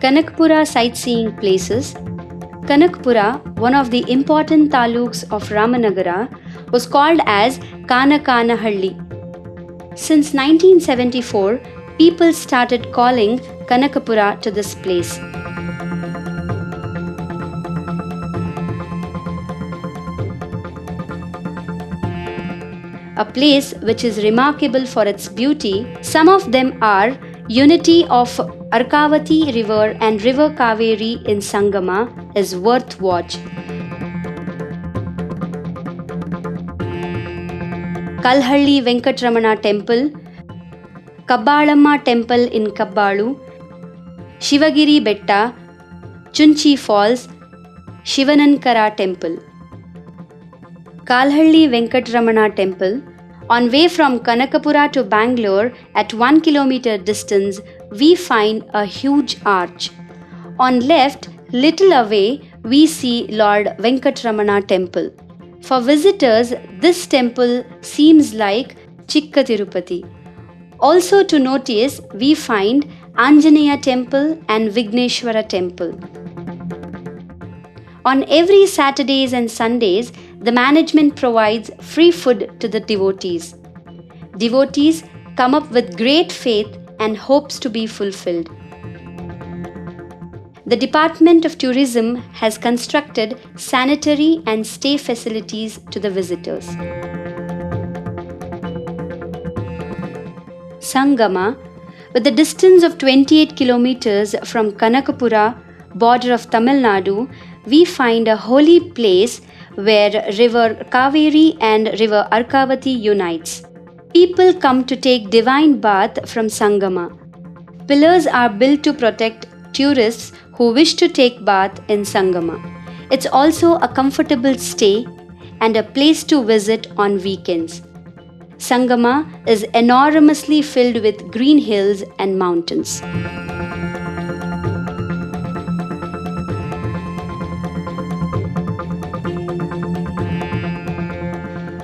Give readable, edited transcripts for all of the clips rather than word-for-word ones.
Kanakapura sightseeing places. Kanakapura, one of the important taluks of Ramanagara, was called as Kanakanahalli. Since 1974, people started calling Kanakapura to this place. A place which is remarkable for its beauty. Some of them are unity of Arkavati river and river Kaveri in Sangama is worth watch. Kalhalli Venkatramana temple, Kabbalamma temple in Kabbalu, Shivagiri Betta, Chunchi Falls, Shivanankara temple. Kalhalli Venkatramana temple. On way from Kanakapura to Bangalore at 1 kilometer distance, we find a huge arch. On left, little away, we see Lord Venkatramana temple. For visitors, this temple seems like Chikka Tirupati. Also to notice, we find Anjaneya temple and Vigneshwara temple. On every Saturdays and Sundays, the management provides free food to the devotees. Devotees come up with great faith and hopes to be fulfilled. The Department of Tourism has constructed sanitary and stay facilities to the visitors. Sangama, with a distance of 28 kilometers from Kanakapura, border of Tamil Nadu, we find a holy place where river Kaveri and river Arkavati unites. People come to take divine bath from Sangama. Pillars are built to protect tourists who wish to take bath in Sangama. It's also a comfortable stay and a place to visit on weekends. Sangama is enormously filled with green hills and mountains.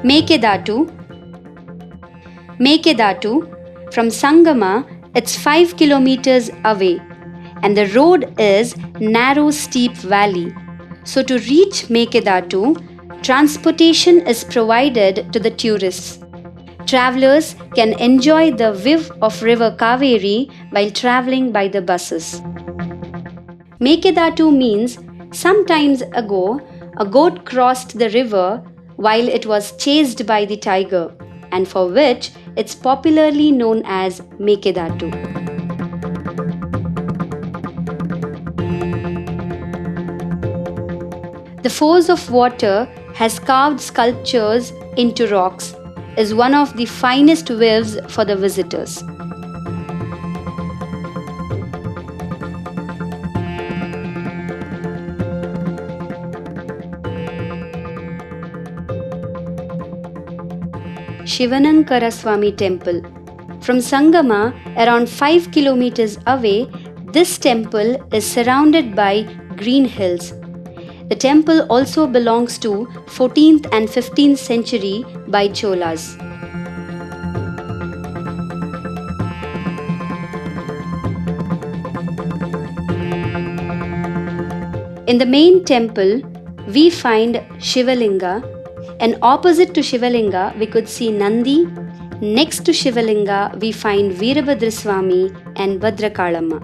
Mekedatu. From Sangama, it's 5 kilometers away and the road is narrow steep valley. So to reach Mekedatu, transportation is provided to the tourists. Travelers can enjoy the view of river Kaveri while traveling by the buses. Mekedatu means sometimes ago a goat crossed the river while it was chased by the tiger, and for which it's popularly known as Mekedatu. The force of water has carved sculptures into rocks, is one of the finest views for the visitors. Shivanankara Swami temple. From Sangama, around 5 kilometers away, this temple is surrounded by green hills. The temple also belongs to 14th and 15th century by Cholas. In the main temple, we find Shivalinga, and opposite to Shivalinga, we could see Nandi. Next to Shivalinga, we find Veerabhadra Swami and Bhadrakalamma.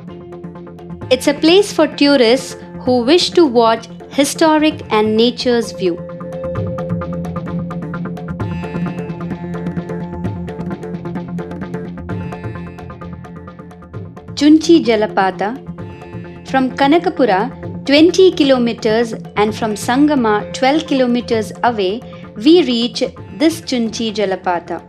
It's a place for tourists who wish to watch historic and nature's view. Chunchi Jalapata. From Kanakapura, 20 kilometers and from Sangama, 12 kilometers away, we reach this Chunchi Jalapata.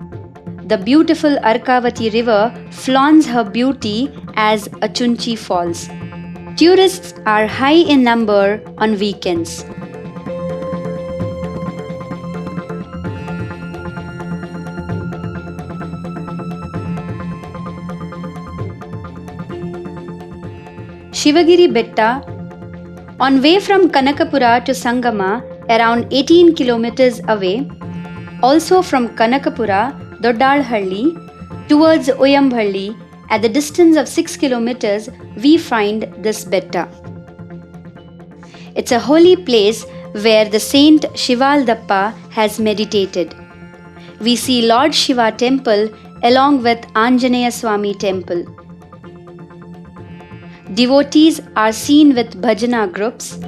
The beautiful Arkavati river flaunts her beauty as a Chunchi Falls. Tourists are high in number on weekends. Shivagiri Betta. On way from Kanakapura to Sangama, around 18 kilometers away, also from Kanakapura, Doddalhalli, towards Oyambhalli, At the distance of 6 kilometers, we find this betta. It's a holy place where the saint Shivaldappa has meditated. We see Lord Shiva temple along with Anjaneya Swami temple. Devotees are seen with bhajana groups.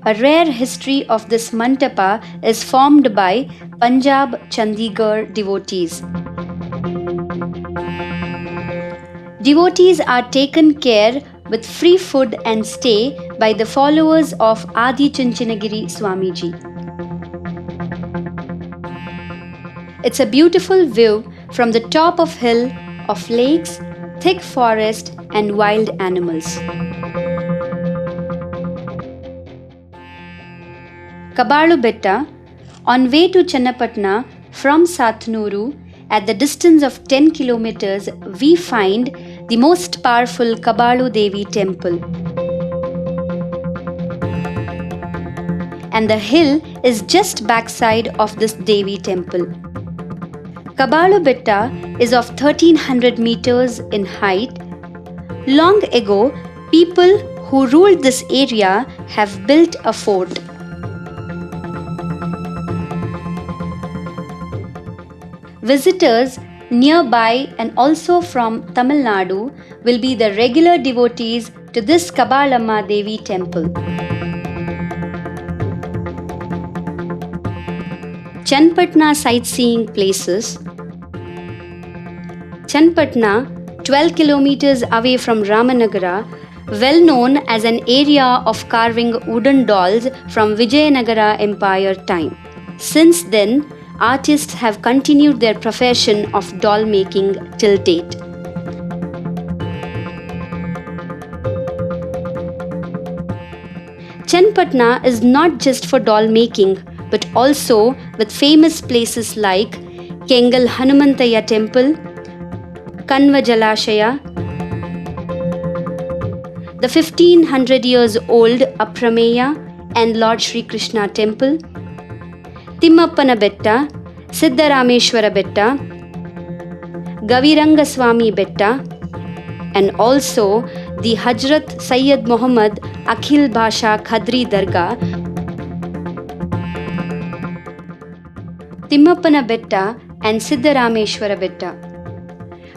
A rare history of this mantapa is formed by Punjab Chandigarh devotees. Devotees are taken care with free food and stay by the followers of Adi Chunchanagiri Swamiji. It's a beautiful view from the top of hill of lakes, thick forest and wild animals. Kabalu Betta, on way to Chennapattana from Satnuru, at the distance of 10 kilometers, we find the most powerful Kabalu Devi temple. And the hill is just backside of this Devi temple. Kabalu Betta is of 1300 meters in height. Long ago, people who ruled this area have built a fort. Visitors nearby and also from Tamil Nadu will be the regular devotees to this Kabalamma Devi temple. Chennapattana sightseeing places. Chennapattana, 12 kilometers away from Ramanagara, well known as an area of carving wooden dolls from Vijayanagara Empire time. Since then, artists have continued their profession of doll making till date. Chennapattana is not just for doll making, but also with famous places like Kengal Hanumantaya Temple, Kanva Jalashaya, the 1500 years old Aprameya and Lord Sri Krishna Temple, Timmappana Betta, Siddharameshwara Betta, Gaviranga Swami Betta, and also the Hazrat Sayyid Muhammad Akhil Bhasha Khadri Dargah, Timmappana Betta and Siddharameshwara Betta.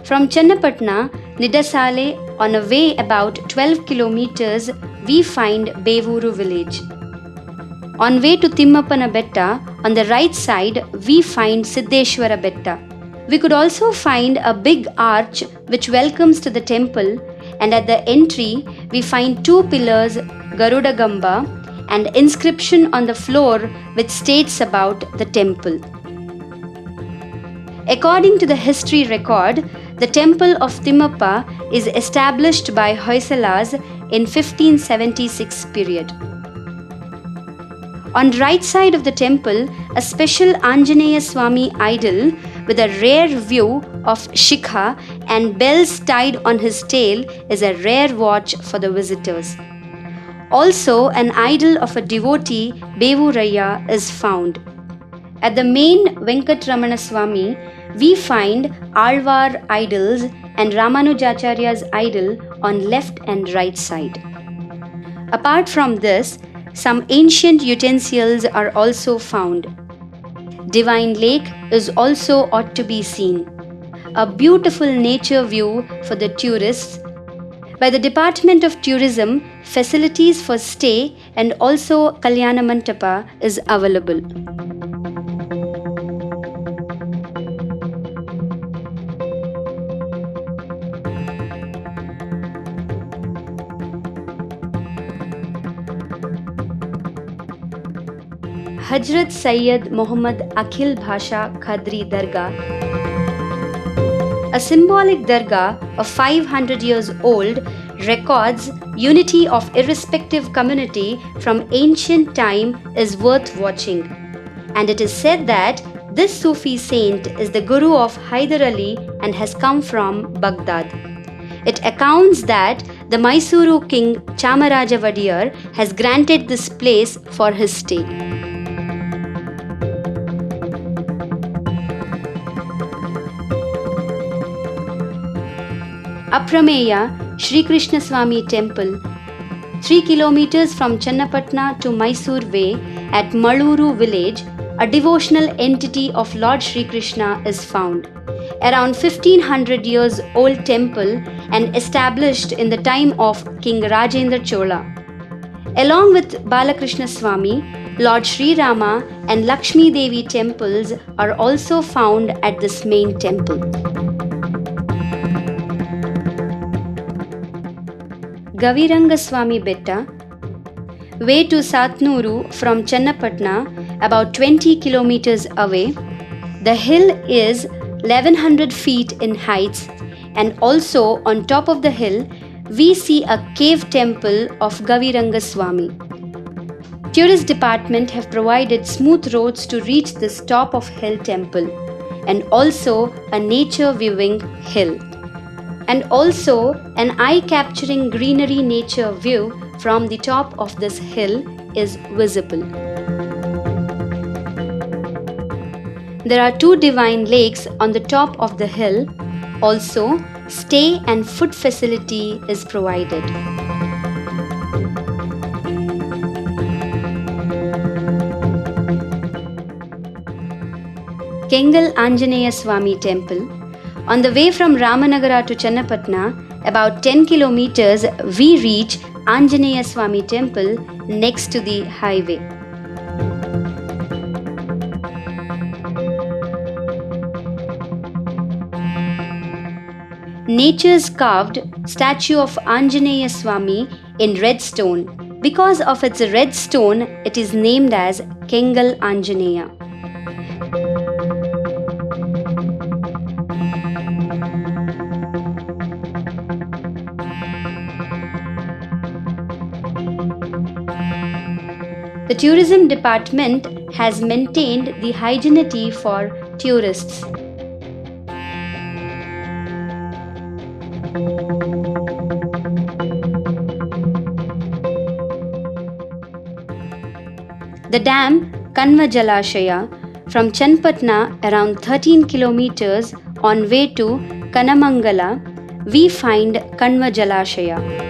From Chennapattana, Nidasale, on a way about 12 kilometers, we find Bevuru village. On way to Timmappana Betta, on the right side, we find Siddheshwara Betta. We could also find a big arch which welcomes to the temple, and at the entry, we find two pillars, Garuda Gamba, and inscription on the floor which states about the temple. According to the history record, the temple of Timmappa is established by Hoysalas in 1576 period. On right side of the temple, a special Anjaneya Swami idol with a rare view of Shikha and bells tied on his tail is a rare watch for the visitors. Also, an idol of a devotee, Bevuraya, is found. At the main Venkatramana Swami, we find Alvar idols and Ramanujacharya's idol on left and right side. Apart from this, some ancient utensils are also found. Divine Lake is also ought to be seen. A beautiful nature view for the tourists. By the Department of Tourism, facilities for stay and also Kalyana Mantapa is available. Hazrat Sayyid Muhammad Akhil Bhasha Khadri Dargah. A symbolic dargah of 500 years old records unity of irrespective community from ancient time is worth watching. And it is said that this Sufi saint is the guru of Hyder Ali and has come from Baghdad. It accounts that the Mysuru king Chamaraja Vadiyar has granted this place for his stay. Aprameya Sri Krishna Swami Temple, 3 kilometers from Chennapatna to Mysore Way at Maluru village, a devotional entity of Lord Sri Krishna is found. Around 1500 years old temple and established in the time of King Rajendra Chola. Along with Balakrishna Swami, Lord Sri Rama and Lakshmi Devi temples are also found at this main temple. Gaviranga Swami Betta, way to Satnuru from Chennapatna, about 20 kilometers away. The hill is 1100 feet in height, and also on top of the hill we see a cave temple of Gaviranga Swami. Tourist department have provided smooth roads to reach this top of hill temple, and also a nature viewing hill, and also an eye-capturing greenery nature view from the top of this hill is visible. There are 2 divine lakes on the top of the hill. Also, stay and food facility is provided. Kengal Anjaneya Swami Temple. On the way from Ramanagara to Chennapatna, about 10 kilometers, we reach Anjaneya Swami Temple next to the highway. Nature's carved statue of Anjaneya Swami in red stone. Because of its red stone, it is named as Kengal Anjaneya. The tourism department has maintained the hygienity for tourists. The dam Kanva Jalashaya from Chennapatna, around 13 kilometers on way to Kanamangala, we find Kanva Jalashaya.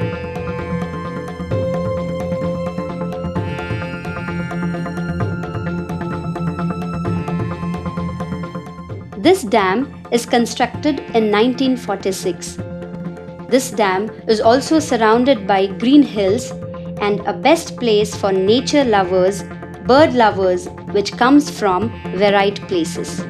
This dam is constructed in 1946. This dam is also surrounded by green hills and a best place for nature lovers, bird lovers, which comes from varied places.